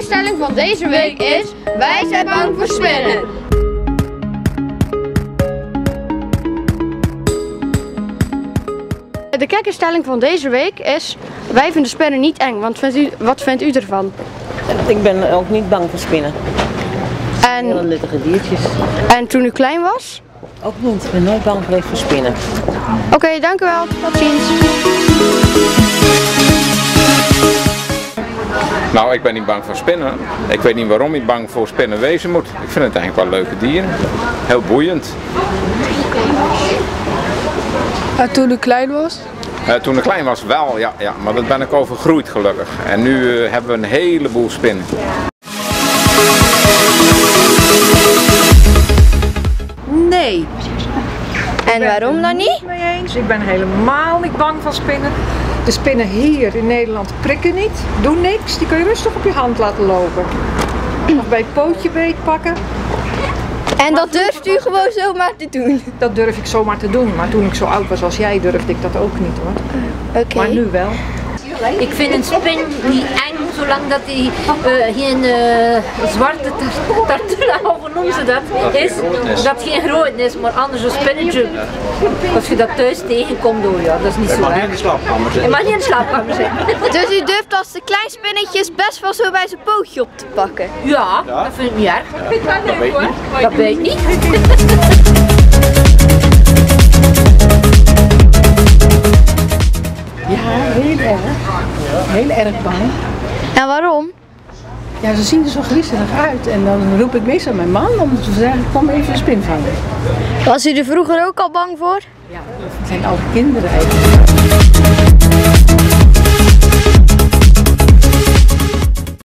kijkersstelling van deze week is: wij zijn bang voor spinnen. De kijkersstelling van deze week is: wij vinden spinnen niet eng. Want wat vindt u ervan? Ik ben ook niet bang voor spinnen. Hele nuttige diertjes. En toen u klein was? Ook niet. Ik ben nooit bang geweest voor spinnen. Oké, dank u wel. Tot ziens. Nou, ik ben niet bang voor spinnen. Ik weet niet waarom ik bang voor spinnen wezen moet. Ik vind het eigenlijk wel leuke dieren. Heel boeiend. Toen u klein was? Toen ik klein was wel, ja, maar dat ben ik overgroeid gelukkig. En nu hebben we een heleboel spinnen. Nee. En waarom dan niet? Mee eens. Ik ben helemaal niet bang van spinnen. De spinnen hier in Nederland prikken niet, doen niks. Die kun je rustig op je hand laten lopen. Of bij het pootje beetpakken. En dat durft u gewoon zomaar te doen? Dat durf ik zomaar te doen. Maar toen ik zo oud was als jij durfde ik dat ook niet hoor. Oké. Maar nu wel. Ik vind een spin niet eng, zolang dat hij geen zwarte tartula, of hoe noemen ze dat, is. Dat geen rood is, maar anders een spinnetje. Als je dat thuis tegenkomt, ja, dat is niet zo erg. Het mag niet in de slaapkamer zijn. Het mag niet in de slaapkamer zijn. Dus u durft als de klein spinnetjes best wel zo bij zijn pootje op te pakken? Ja, dat vind ik niet erg. Dat weet ik niet. Dat weet ik niet. Ja, heel erg. Heel erg bang. En waarom? Ja, ze zien er zo griezelig uit en dan roep ik meestal mijn man om te zeggen, kom even een spin vangen. Was u er vroeger ook al bang voor? Ja, het zijn oude kinderen eigenlijk.